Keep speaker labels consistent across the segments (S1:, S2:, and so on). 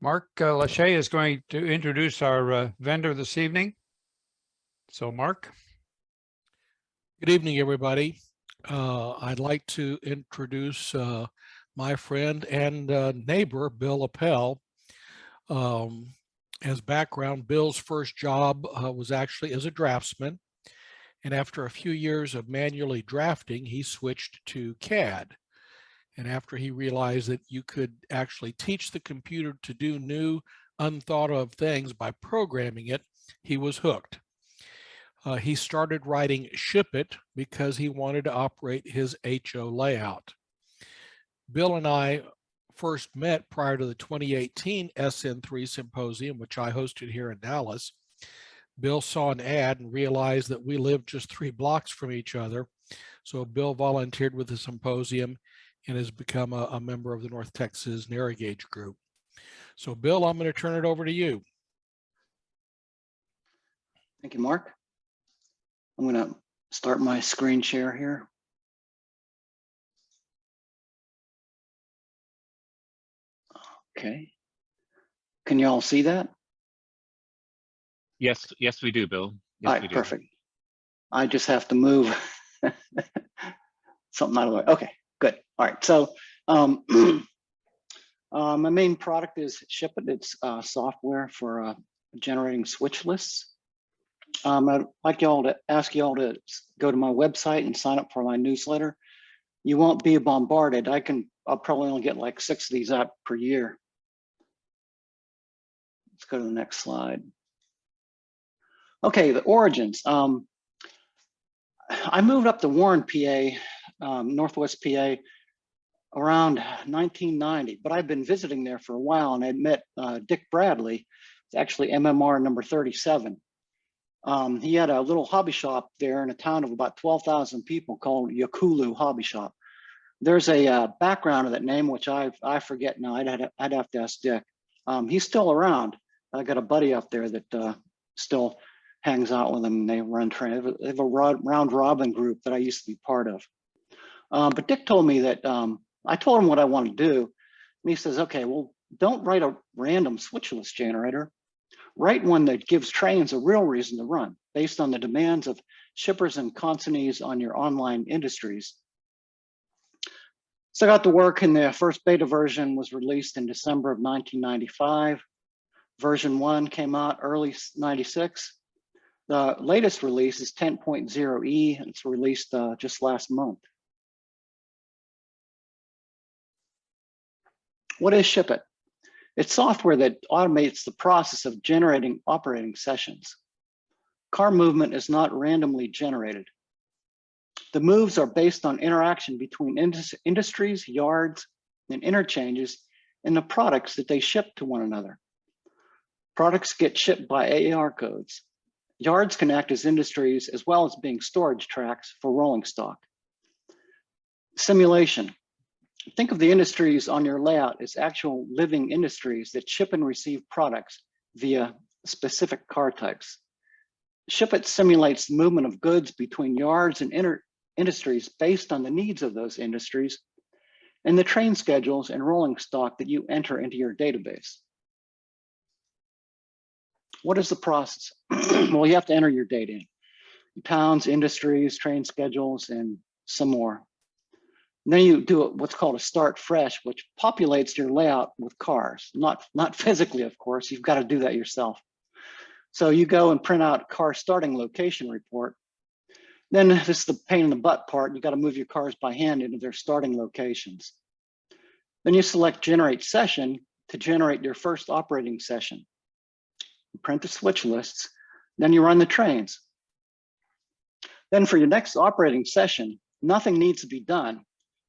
S1: Mark Lachey is going to introduce our vendor this evening. So Mark.
S2: Good evening, everybody. I'd like to introduce my friend and neighbor, Bill Appell. As background, Bill's first job was actually as a draftsman. And after a few years of manually drafting, he switched to CAD. And after he realized that you could actually teach the computer to do new, unthought of things by programming it, he was hooked. He started writing Ship It because he wanted to operate his HO layout. Bill and I first met prior to the 2018 SN3 symposium, which I hosted here in Dallas. Bill saw an ad and realized that we lived just 3 blocks from each other. So Bill volunteered with the symposium and has become a member of the North Texas Narrow Gauge group. So Bill, I'm going to turn it over to you.
S3: Thank you, Mark. I'm going to start my screen share here. Okay. Can you all see that?
S4: Yes, we do, Bill. Yes,
S3: all right,
S4: we do. Perfect.
S3: I just have to move something out of the way. Okay, good. All right, so my main product is Ship It. It's software for generating switch lists. I'd like y'all to ask y'all to go to my website and sign up for my newsletter. You won't be bombarded. I'll probably only get like 6 of these out per year. Let's go to the next slide. Okay, the origins. I moved up to Warren, PA, Northwest PA, around 1990, but I've been visiting there for a while, and I met Dick Bradley. It's actually MMR number 37. He had a little hobby shop there in a town of about 12,000 people called Yakulu Hobby Shop. There's a background of that name, which I forget now. I'd have to ask Dick. He's still around. I got a buddy up there that still hangs out with him. And they run train. They have a round robin group that I used to be part of. But Dick told me that I told him what I want to do, and he says, "Okay, well, don't write a random switch list generator. Write one that gives trains a real reason to run based on the demands of shippers and consignees on your online industries." So I got to work, and the first beta version was released in December of 1995. Version 1 came out early 96. The latest release is 10.0E, and it's released just last month. What is Ship It? It's software that automates the process of generating operating sessions. Car movement is not randomly generated. The moves are based on interaction between industries, yards, and interchanges in the products that they ship to one another. Products get shipped by AAR codes. Yards can act as industries as well as being storage tracks for rolling stock. Simulation. Think of the industries on your layout as actual living industries that ship and receive products via specific car types. Ship It simulates the movement of goods between yards and industries based on the needs of those industries and the train schedules and rolling stock that you enter into your database. What is the process? Well, you have to enter your data in. Towns, industries, train schedules, and some more. And then you do what's called a start fresh, which populates your layout with cars. Not physically, of course. You've got to do that yourself. So you go and print out car starting location report. Then this is the pain in the butt part. You got to move your cars by hand into their starting locations. Then you select generate session to generate your first operating session. You print the switch lists, then you run the trains. Then for your next operating session, nothing needs to be done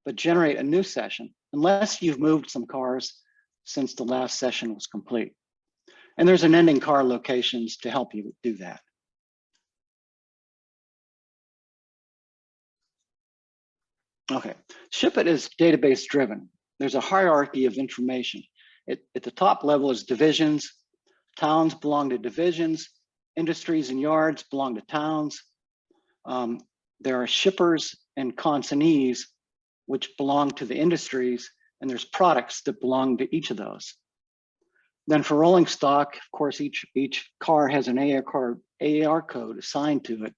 S3: but generate a new session unless you've moved some cars since the last session was complete. And there's an ending car locations to help you do that. Okay, Ship It is database driven. There's a hierarchy of information. At the top level is divisions. Towns belong to divisions. Industries and yards belong to towns. There are shippers and consignees, which belong to the industries, and there's products that belong to each of those. Then for rolling stock, of course, each car has an AAR code assigned to it.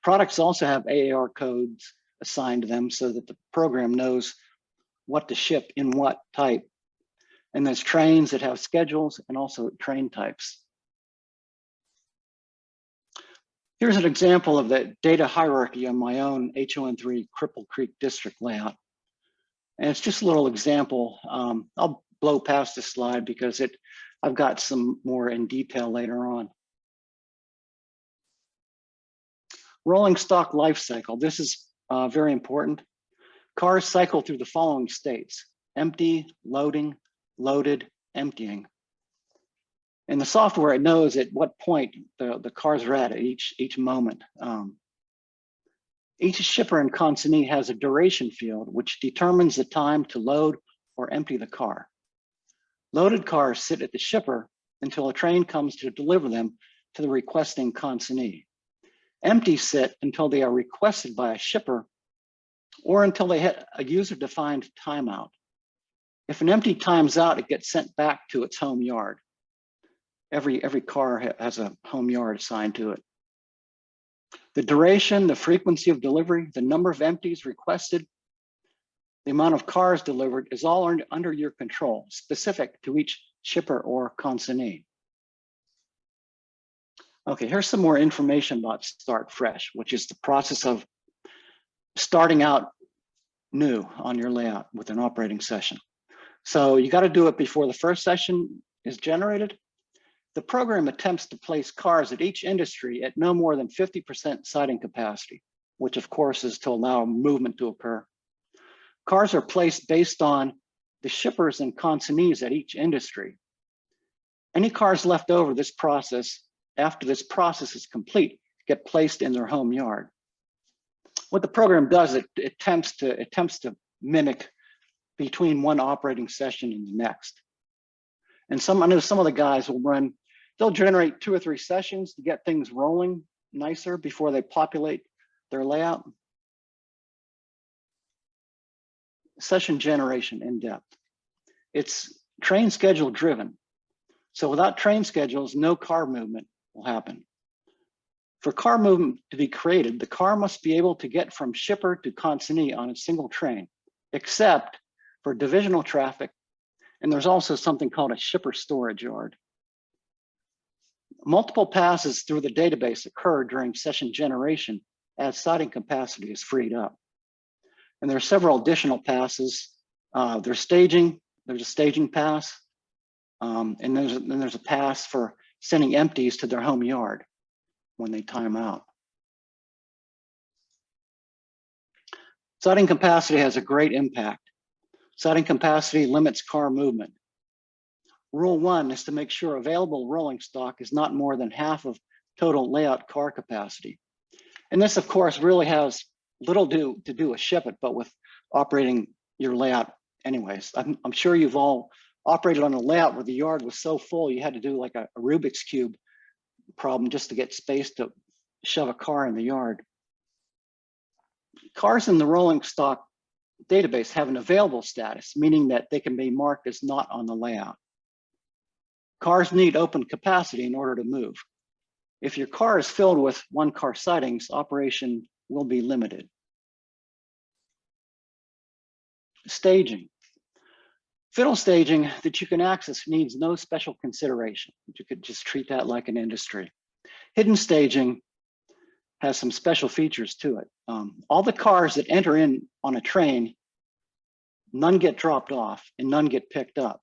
S3: Products also have AAR codes assigned to them so that the program knows what to ship in what type. And there's trains that have schedules and also train types. Here's an example of the data hierarchy on my own HON3 Cripple Creek district layout. And it's just a little example. I'll blow past this slide because I've got some more in detail later on. Rolling stock life cycle. This is very important. Cars cycle through the following states: empty, loading, loaded, emptying. And the software, it knows at what point the cars are at each moment. Each shipper and consignee has a duration field which determines the time to load or empty the car. Loaded cars sit at the shipper until a train comes to deliver them to the requesting consignee. Empty sit until they are requested by a shipper or until they hit a user-defined timeout. If an empty times out, it gets sent back to its home yard. Every car has a home yard assigned to it. The duration, the frequency of delivery, the number of empties requested, the amount of cars delivered is all under your control, specific to each shipper or consignee. Okay, here's some more information about Start Fresh, which is the process of starting out new on your layout with an operating session. So you got to do it before the first session is generated. The program attempts to place cars at each industry at no more than 50% siding capacity, which of course is to allow movement to occur. Cars are placed based on the shippers and consignees at each industry. Any cars left over this process, after this process is complete, get placed in their home yard. What the program does, it attempts to mimic between one operating session and the next. And I know some of the guys they'll generate 2 or 3 sessions to get things rolling nicer before they populate their layout. Session generation in depth. It's train schedule driven. So without train schedules, no car movement will happen. For car movement to be created, the car must be able to get from shipper to consignee on a single train, except for divisional traffic. And there's also something called a shipper storage yard. Multiple passes through the database occur during session generation as siding capacity is freed up. And there are several additional passes. There's staging, there's a staging pass, and there's a pass for sending empties to their home yard when they time out. Siding capacity has a great impact. Siding capacity limits car movement. Rule 1 is to make sure available rolling stock is not more than half of total layout car capacity. And this, of course, really has little to do with ship it, but with operating your layout anyways. I'm sure you've all operated on a layout where the yard was so full you had to do like a Rubik's Cube problem just to get space to shove a car in the yard. Cars in the rolling stock database have an available status, meaning that they can be marked as not on the layout. Cars need open capacity in order to move. If your car is filled with one-car sidings, operation will be limited. Staging. Fiddle staging that you can access needs no special consideration. You could just treat that like an industry. Hidden staging has some special features to it. All the cars that enter in on a train, none get dropped off and none get picked up.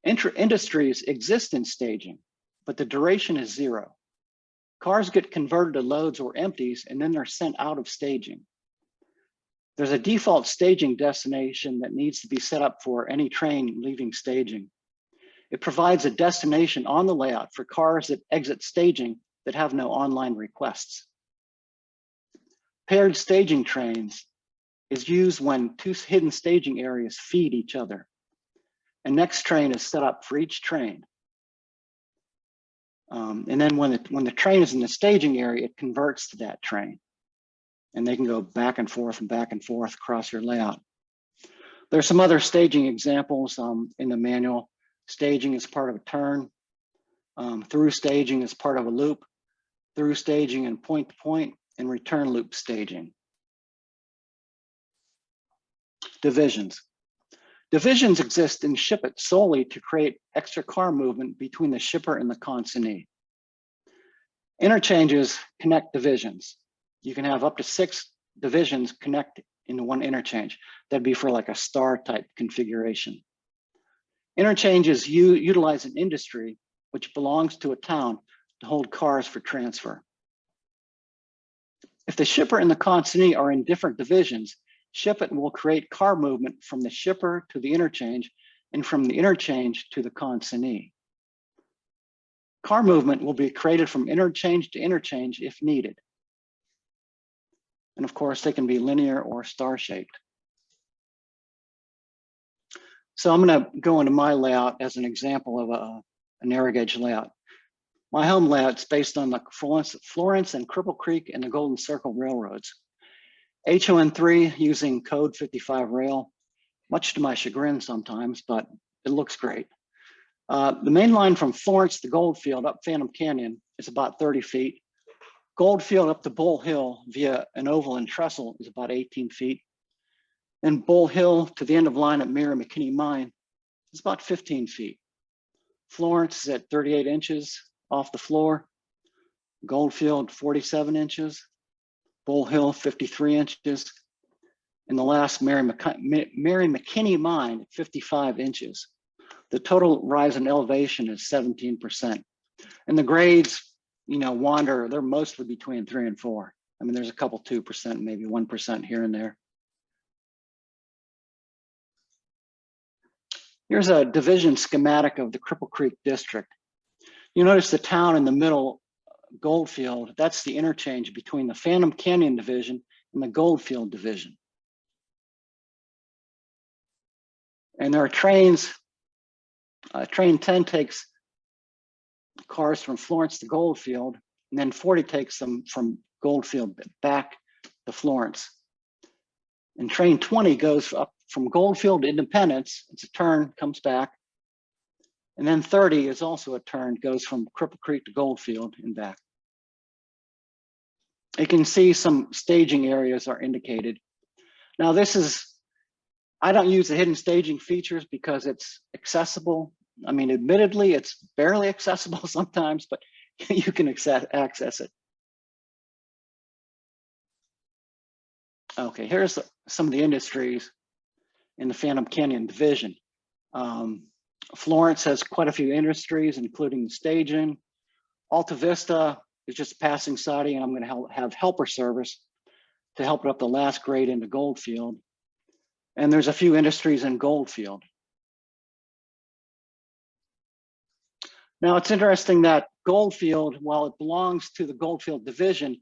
S3: Industries exist in staging, but the duration is 0. Cars get converted to loads or empties, and then they're sent out of staging. There's a default staging destination that needs to be set up for any train leaving staging. It provides a destination on the layout for cars that exit staging that have no online requests. Paired staging trains is used when 2 hidden staging areas feed each other. A next train is set up for each train. And then when the train is in the staging area, it converts to that train. And they can go back and forth across your layout. There's some other staging examples in the manual. staging is part of a turn, through staging is part of a loop, through staging and point to point, and return loop staging. Divisions. Divisions exist in ship it solely to create extra car movement between the shipper and the consignee. Interchanges connect divisions. You can have up to 6 divisions connect into one interchange. That'd be for like a star type configuration. Interchanges utilize an industry which belongs to a town to hold cars for transfer. If the shipper and the consignee are in different divisions, ship it will create car movement from the shipper to the interchange and from the interchange to the consignee. Car movement will be created from interchange to interchange if needed. And of course, they can be linear or star-shaped. So I'm going to go into my layout as an example of a narrow gauge layout. My home layout is based on the Florence and Cripple Creek and the Golden Circle railroads. HON3 using code 55 rail, much to my chagrin sometimes, but it looks great. The main line from Florence to Goldfield up Phantom Canyon is about 30 feet. Goldfield up to Bull Hill via an oval and trestle is about 18 feet. And Bull Hill to the end of line at Mary McKinney Mine is about 15 feet. Florence is at 38 inches off the floor. Goldfield 47 inches. Bull Hill 53 inches. And the last Mary McKinney Mine at 55 inches. The total rise in elevation is 17%. And the grades, you know, wander, they're mostly between 3 and 4. I mean, there's a couple 2%, maybe 1% here and there. Here's a division schematic of the Cripple Creek district. You notice the town in the middle, Goldfield, that's the interchange between the Phantom Canyon division and the Goldfield division. And there are trains. Train 10 takes cars from Florence to Goldfield, and then 40 takes them from Goldfield back to Florence. And train 20 goes up from Goldfield to Independence. It's a turn, comes back. And then 30 is also a turn, goes from Cripple Creek to Goldfield and back. You can see some staging areas are indicated. Now this is, I don't use the hidden staging features because it's accessible. I mean, admittedly, it's barely accessible sometimes, but you can access it. Okay, here's some of the industries in the Phantom Canyon division. Florence has quite a few industries, including staging. Alta Vista is just passing siding, and I'm going to have helper service to help it up the last grade into Goldfield. And there's a few industries in Goldfield. Now it's interesting that Goldfield, while it belongs to the Goldfield division,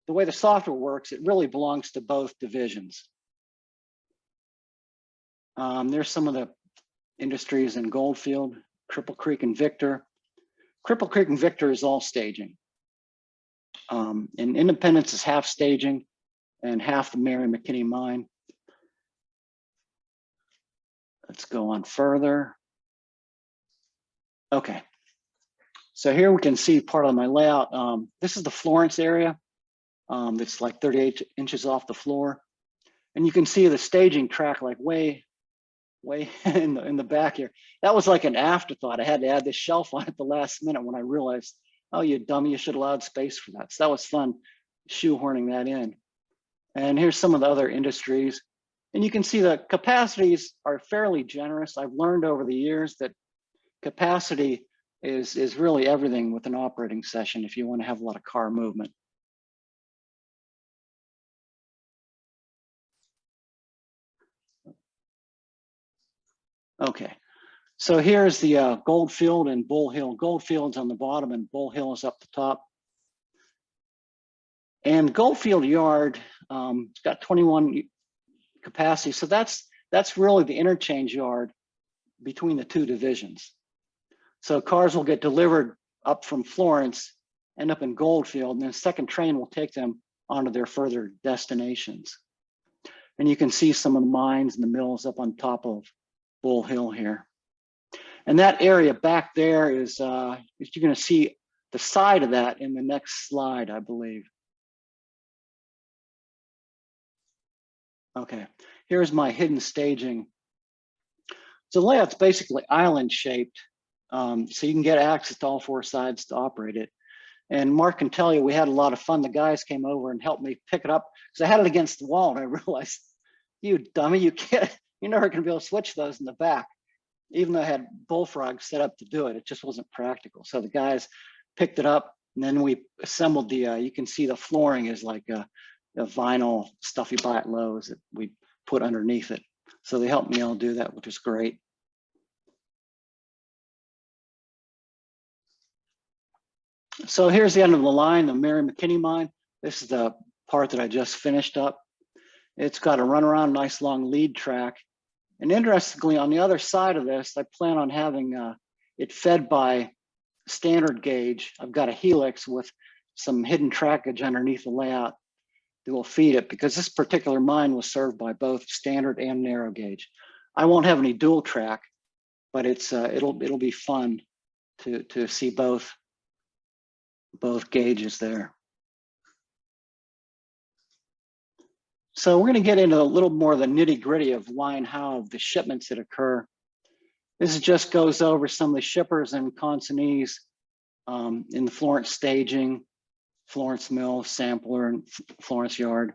S3: the way the software works, it really belongs to both divisions. There's some of the industries in Goldfield, Cripple Creek and Victor. Cripple Creek and Victor is all staging. And Independence is half staging and half the Mary McKinney Mine. Let's go on further. Okay. So here we can see part of my layout. This is the Florence area. That's like 38 inches off the floor. And you can see the staging track like way in the back here. That was like an afterthought. I had to add this shelf on at the last minute when I realized, oh, you dummy, you should have allowed space for that. So that was fun, shoehorning that in. And here's some of the other industries. And you can see the capacities are fairly generous. I've learned over the years that capacity is really everything with an operating session if you want to have a lot of car movement. Okay, so here's the Goldfield and Bull Hill. Goldfield's on the bottom and Bull Hill is up the top. And Goldfield Yard, it's got 21 capacity. So that's really the interchange yard between the two divisions. So cars will get delivered up from Florence, end up in Goldfield, and then a second train will take them onto their further destinations. And you can see some of the mines and the mills up on top of Bull Hill here. And that area back there is you're going to see the side of that in the next slide, I believe. Okay, here's my hidden staging. So the layout's basically island shaped, so you can get access to all four sides to operate it. And Mark can tell you, we had a lot of fun. The guys came over and helped me pick it up because I had it against the wall, and I realized, you dummy, you're never going to be able to switch those in the back. Even though I had bullfrogs set up to do it, it just wasn't practical. So the guys picked it up, and then we assembled the, you can see the flooring is like a vinyl stuff you buy at Lowe's that we put underneath it. So they helped me all do that, which was great. So here's the end of the line, the Mary McKinney mine. This is the part that I just finished up. It's got a runaround, nice long lead track. And interestingly, on the other side of this, I plan on having it fed by standard gauge. I've got a helix with some hidden trackage underneath the layout that will feed it, because this particular mine was served by both standard and narrow gauge. I won't have any dual track, but it's it'll be fun to see both gauges there. So we're going to get into a little more of the nitty gritty of why and how of the shipments that occur. This just goes over some of the shippers and consignees in the Florence staging, Florence mill, sampler, and Florence yard.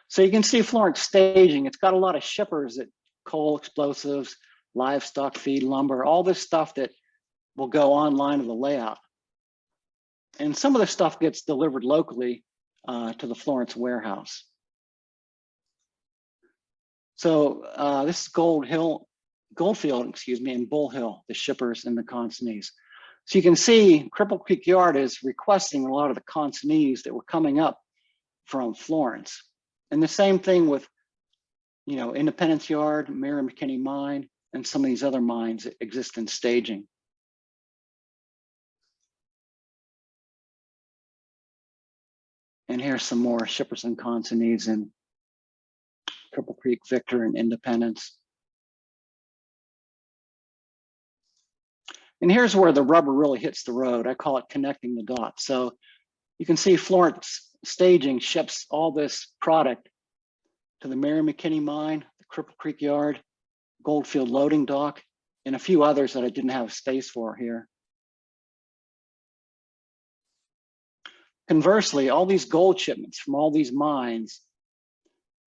S3: So you can see Florence staging, it's got a lot of shippers that coal, explosives, livestock feed, lumber, all this stuff that will go online to the layout. And some of the stuff gets delivered locally to the Florence warehouse. So this is Goldfield, excuse me, and Bull Hill, the shippers and the consignees. So you can see Cripple Creek Yard is requesting a lot of the consignees that were coming up from Florence. And the same thing with, you know, Independence Yard, Mary McKinney Mine, and some of these other mines that exist in staging. And here's some more shippers and consignees in Cripple Creek, Victor, and Independence. And here's where the rubber really hits the road. I call it connecting the dots. So you can see Florence staging ships all this product to the Mary McKinney Mine, the Cripple Creek Yard, Goldfield Loading Dock, and a few others that I didn't have space for here. Conversely, all these gold shipments from all these mines,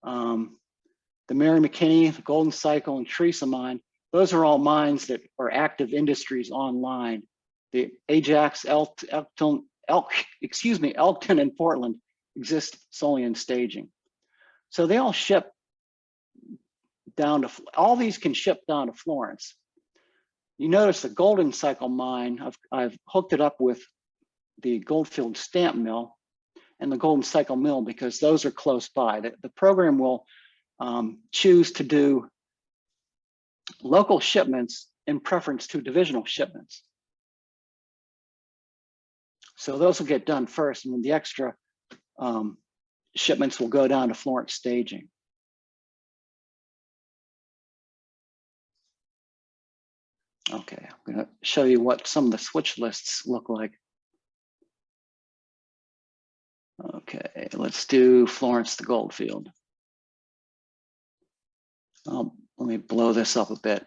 S3: the Mary McKinney, the Golden Cycle, and Teresa mine, those are all mines that are active industries online. The Ajax, Elkton, and Portland exist solely in staging. So they all ship down to, all these can ship down to Florence. You notice the Golden Cycle mine, I've hooked it up with the Goldfield Stamp Mill and the Golden Cycle Mill because those are close by. The program will choose to do local shipments in preference to divisional shipments. So those will get done first, and then the extra shipments will go down to Florence staging. Okay, I'm going to show you what some of the switch lists look like. Okay, let's do Florence to Goldfield. Let me blow this up a bit.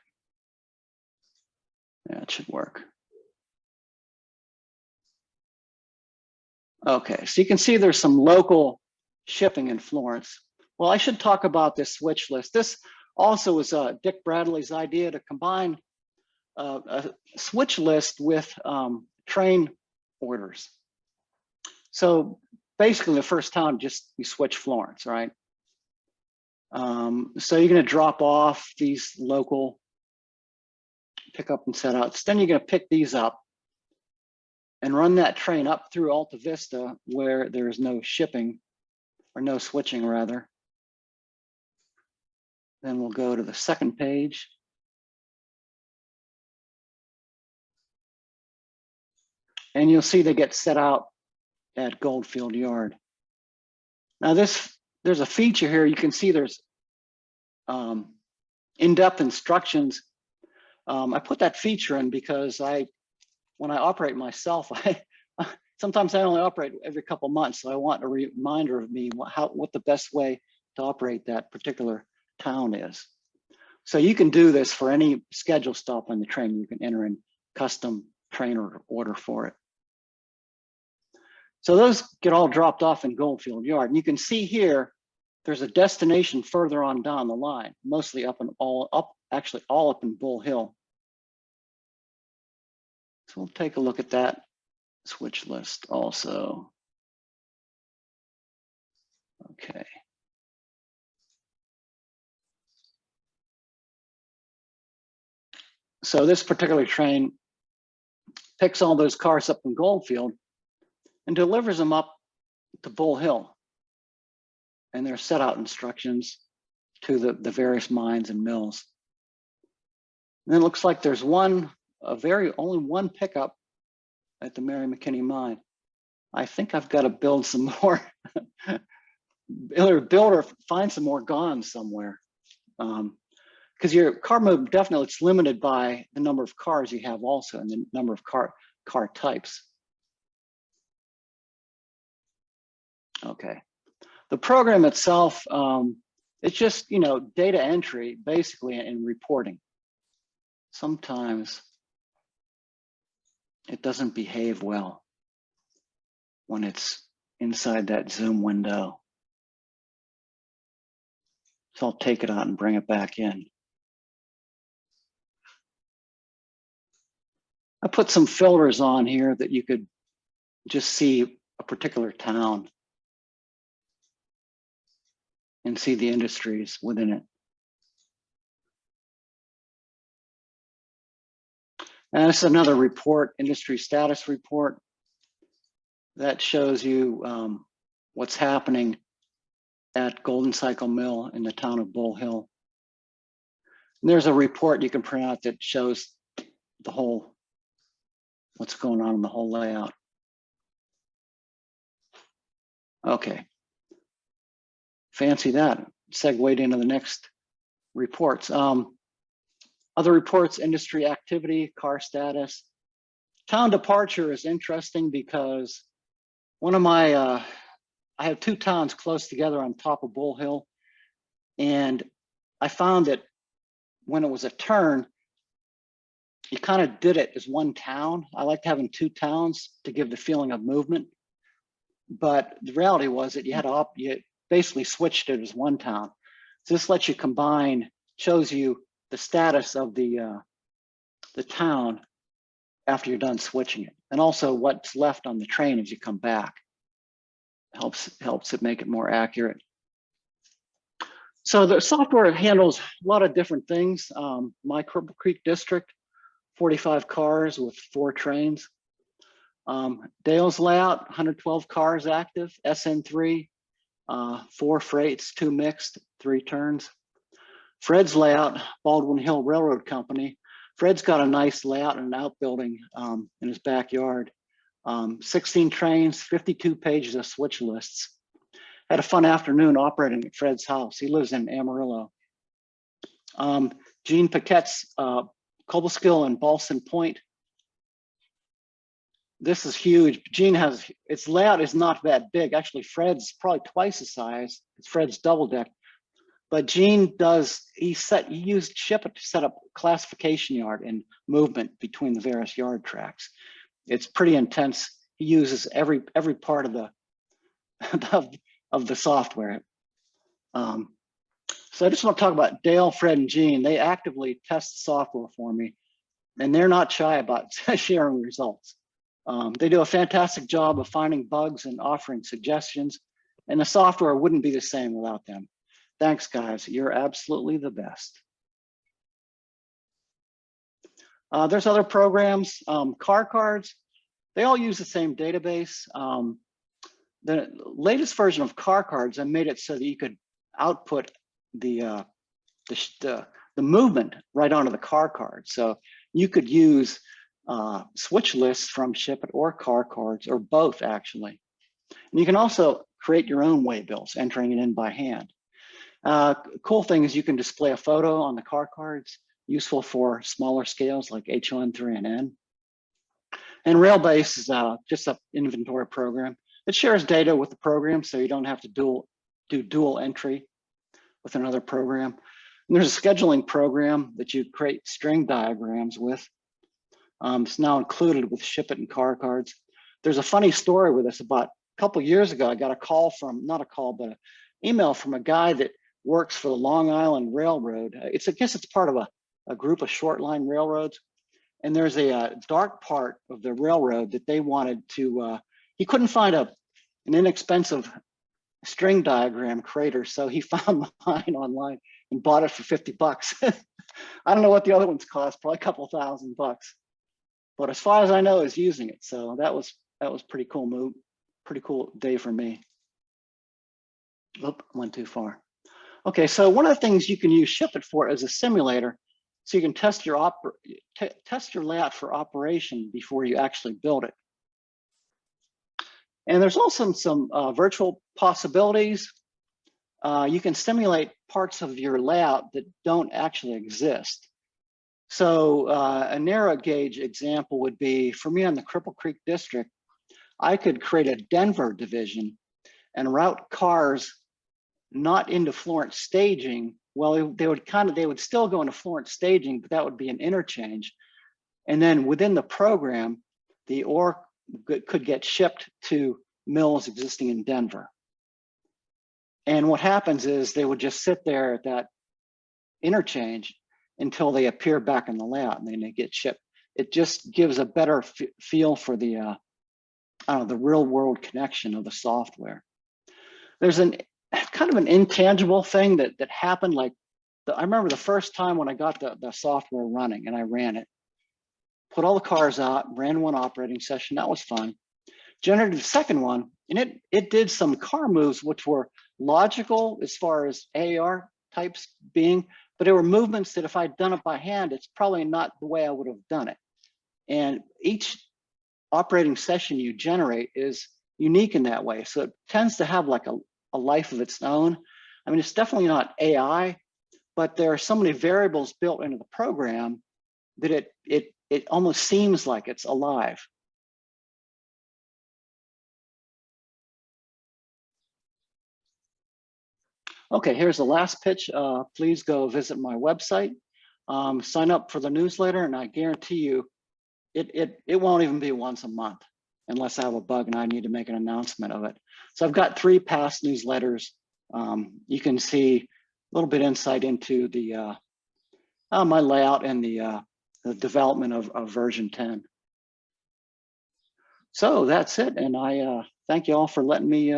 S3: Yeah, it should work. Okay, so you can see there's some local shipping in Florence. Well, I should talk about this switch list. This also was Dick Bradley's idea to combine a switch list with train orders. So basically the first town, just you switch Florence, right? So you're going to drop off these local pickup and set outs. Then you're going to pick these up and run that train up through Alta Vista where there is no shipping or no switching rather. Then we'll go to the second page. And you'll see they get set out at Goldfield Yard. Now there's a feature here. You can see there's in-depth instructions I put that feature in because when I operate myself, sometimes I only operate every couple months. So I want a reminder of me what the best way to operate that particular town is. So you can do this for any schedule stop on the train. You can enter in custom train order for it. So those get all dropped off in Goldfield Yard. And you can see here, there's a destination further on down the line, mostly actually all up in Bull Hill. So we'll take a look at that switch list also. Okay. So this particular train picks all those cars up in Goldfield and delivers them up to Bull Hill. And their set out instructions to the various mines and mills. And then it looks like there's only one pickup at the Mary McKinney mine. I think I've got to build some more, either build or find some more gons somewhere. Because your car move, definitely it's limited by the number of cars you have also and the number of car types. Okay. The program itself, it's just, data entry basically and reporting. Sometimes it doesn't behave well when it's inside that Zoom window. So I'll take it out and bring it back in. I put some filters on here that you could just see a particular town and see the industries within it. And this is another report, industry status report, that shows you what's happening at Golden Cycle Mill in the town of Bull Hill. And there's a report you can print out that shows the whole, what's going on in the whole layout. Okay. Fancy that. Segued into the next reports. Other reports, industry activity, car status. Town departure is interesting because one of my, I have two towns close together on top of Bull Hill. And I found that when it was a turn, you kind of did it as one town. I liked having two towns to give the feeling of movement. But the reality was that you had to you basically switched it as one town. So this lets you combine, shows you the status of the town after you're done switching it, and also what's left on the train as you come back. Helps it make it more accurate. So the software handles a lot of different things. My Cripple Creek district, 45 cars with 4 trains. Dale's layout, 112 cars active, SN3, 4 freights, 2 mixed, 3 turns. Fred's layout, Baldwin Hill Railroad Company. Fred's got a nice layout and an outbuilding in his backyard. 16 trains, 52 pages of switch lists. Had a fun afternoon operating at Fred's house. He lives in Amarillo. Gene Paquette's Cobleskill and Ballston Point. This is huge. Gene has, its layout is not that big. Actually, Fred's probably twice the size. It's Fred's double deck. But Gene does, he used Shipment to set up classification yard and movement between the various yard tracks. It's pretty intense. He uses every part of the software. So I just want to talk about Dale, Fred, and Gene. They actively test software for me, and they're not shy about sharing results. They do a fantastic job of finding bugs and offering suggestions, and the software wouldn't be the same without them. Thanks, guys. You're absolutely the best. There's other programs, car cards. They all use the same database. The latest version of car cards, I made it so that you could output the movement right onto the car card. So you could use switch lists from Shipment or car cards, or both actually. And you can also create your own waybills, entering it in by hand. Cool thing is you can display a photo on the car cards. useful for smaller scales like H1, 3, and N. And Railbase is just an inventory program. It shares data with the program, so you don't have to do dual entry with another program. And there's a scheduling program that you create string diagrams with. It's now included with Ship It and car cards. There's a funny story with this. About a couple years ago, I got a call from, not a call, but an email from a guy that works for the Long Island Railroad. I guess it's part of a group of short line railroads. And there's a dark part of the railroad that they wanted to, he couldn't find an inexpensive string diagram creator. So he found mine online and bought it for $50. I don't know what the other ones cost, probably a couple $1,000. But as far as I know, is using it. So that was pretty cool move, pretty cool day for me. Oop, went too far. Okay, so one of the things you can use Ship It for is a simulator, so you can test your layout for operation before you actually build it. And there's also some virtual possibilities. You can simulate parts of your layout that don't actually exist. So a narrow gauge example would be, for me on the Cripple Creek district, I could create a Denver division and route cars not into Florence staging. Well, they would still go into Florence staging, but that would be an interchange. And then within the program, the ore could get shipped to mills existing in Denver. And what happens is they would just sit there at that interchange until they appear back in the layout, and then they get shipped. It just gives a better feel for the the real world connection of the software. There's kind of an intangible thing that happened. Like I remember the first time when I got the software running and I ran it, put all the cars out, ran one operating session. That was fun. Generated the second one, and it did some car moves which were logical as far as AR types being, but there were movements that if I'd done it by hand, it's probably not the way I would have done it. And each operating session you generate is unique in that way. So it tends to have like a life of its own. I mean, it's definitely not AI, but there are so many variables built into the program that it almost seems like it's alive. Okay, here's the last pitch. Please go visit my website, sign up for the newsletter, and I guarantee you, it won't even be once a month unless I have a bug and I need to make an announcement of it. So I've got 3 past newsletters. You can see a little bit insight into the my layout and the development of version 10. So that's it, and I thank you all for letting me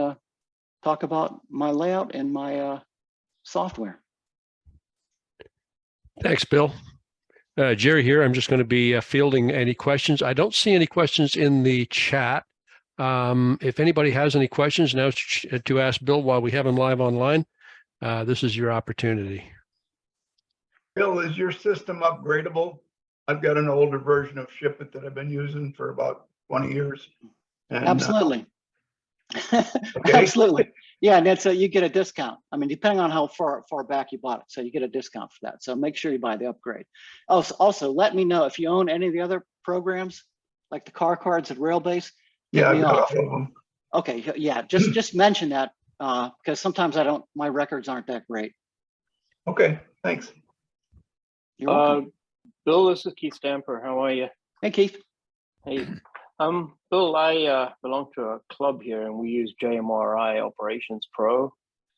S3: talk about my layout and my software.
S4: Thanks, Bill. Jerry here. I'm just going to be fielding any questions. I don't see any questions in the chat. If anybody has any questions, now to ask Bill while we have him live online, this is your opportunity.
S5: Bill, is your system upgradable? I've got an older version of Ship It that I've been using for about 20 years. And,
S3: Absolutely.
S5: Okay.
S3: Absolutely. Yeah, and that's you get a discount. I mean, depending on how far back you bought it, so you get a discount for that. So make sure you buy the upgrade. Also, let me know if you own any of the other programs, like the car cards at Railbase.
S5: Yeah,
S3: me
S5: I've got
S3: off.
S5: all of them.
S3: Okay, yeah, just mention that because sometimes my records aren't that great.
S5: Okay, thanks.
S3: You're welcome.
S6: Bill, this is Keith Stamper. How are you?
S3: Hey, Keith.
S6: Hey, Bill, I belong to a club here, and we use JMRI Operations Pro.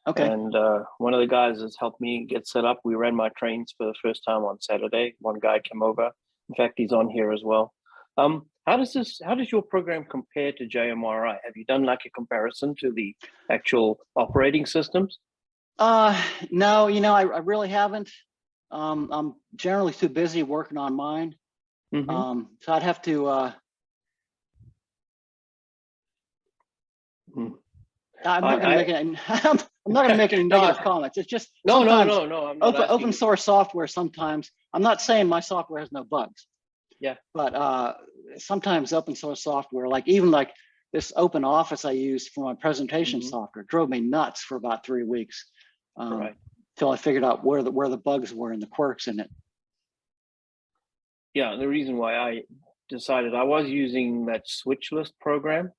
S3: Okay.
S6: And one of the guys has helped me get set up. We ran my trains for the first time on Saturday. One guy came over. In fact, he's on here as well. How does your program compare to JMRI? Have you done like a comparison to the actual operating systems?
S3: No, I really haven't. I'm generally too busy working on mine.
S6: Mm-hmm.
S3: So I'd have to. I'm not going to make any negative comments. It's just
S6: no. I'm not
S3: open source software. Sometimes I'm not saying my software has no bugs.
S6: Yeah.
S3: But sometimes open source software, like even like this Open Office I used for my presentation software, drove me nuts for about 3 weeks.
S6: Right.
S3: Till I figured out where the bugs were and the quirks in it.
S6: Yeah, the reason why I decided, I was using that switch list program,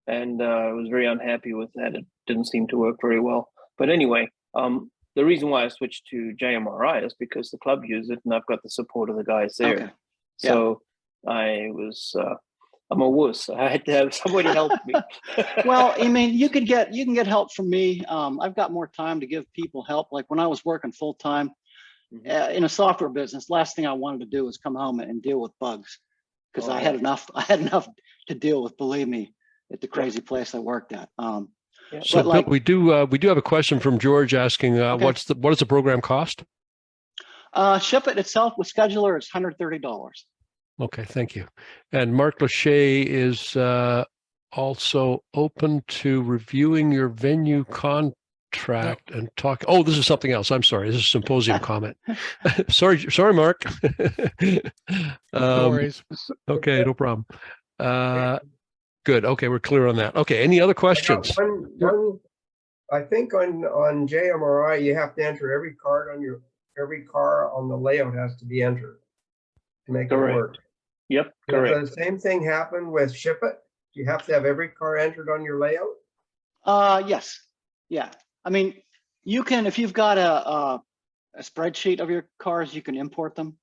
S6: and I was very unhappy with that. It didn't seem to work very well. But anyway, the reason why I switched to JMRI is because the club used it, and I've got the support of the guys there.
S3: Okay. Yeah.
S6: So I'm a wuss. I had to have somebody help me.
S3: Well, I mean, you can get help from me. I've got more time to give people help. Like when I was working full time in a software business, last thing I wanted to do was come home and deal with bugs, because I had enough to deal with, believe me, at the crazy place I worked at.
S6: Yeah.
S4: So
S3: But like-
S4: Bill, we do have a question from George asking,
S3: Okay.
S4: what does the program cost?
S3: Ship it itself with scheduler is $130.
S4: Okay, thank you. And Mark Lachey is also open to reviewing your venue contract and talk. Oh, this is something else. I'm sorry. This is a symposium comment. sorry, Mark.
S2: No worries.
S4: Okay, no problem. Good. Okay, we're clear on that. Okay, any other questions?
S7: One, I think on JMRI, you have to enter every car on the layout has to be entered to make it
S6: Correct.
S7: work.
S6: Yep,
S7: Does
S6: correct.
S7: the same thing happen with Ship It? Do you have to have every car entered on your layout?
S3: Yes. Yeah. I mean, you can, if you've got a spreadsheet of your cars, you can import them.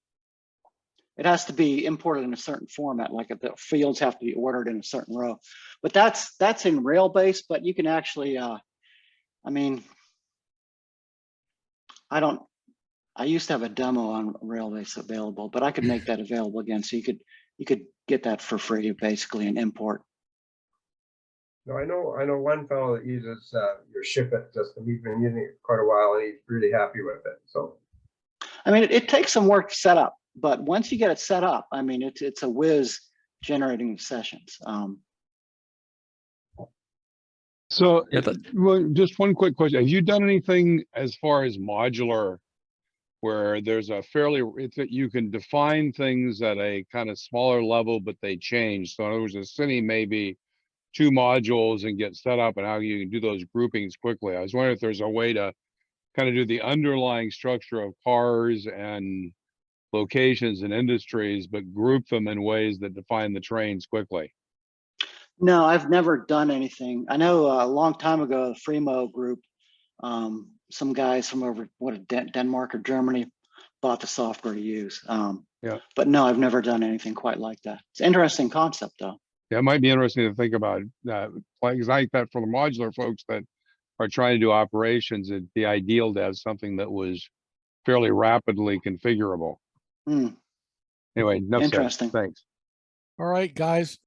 S3: It has to be imported in a certain format, like the fields have to be ordered in a certain row. But that's in Railbase, but you can actually, I mean, I used to have a demo on Railbase available, but I could make that available again. So you could get that for free, basically, and import.
S7: No, I know one fellow that uses your Ship It system. He's been using it quite a while and he's really happy with it. So,
S3: I mean, it takes some work to set up, but once you get it set up, I mean, it's a whiz generating sessions.
S8: So
S4: Yeah,
S8: well, just one quick question. Have you done anything as far as modular where there's a it's that you can define things at a kind of smaller level, but they change? So in other words, a city may be 2 modules and get set up and how you can do those groupings quickly. I was wondering if there's a way to kind of do the underlying structure of cars and locations and industries, but group them in ways that define the trains quickly.
S3: No, I've never done anything. I know a long time ago, the Fremo group, some guys from over Denmark or Germany bought the software to use.
S8: Yeah.
S3: But no, I've never done anything quite like that. It's an interesting concept, though.
S8: Yeah, it might be interesting to think about like that for the modular folks that are trying to do operations. It'd be ideal to have something that was fairly rapidly configurable.
S3: Hmm.
S8: Anyway, enough said.
S3: Interesting.
S8: Thanks.
S2: All right, guys.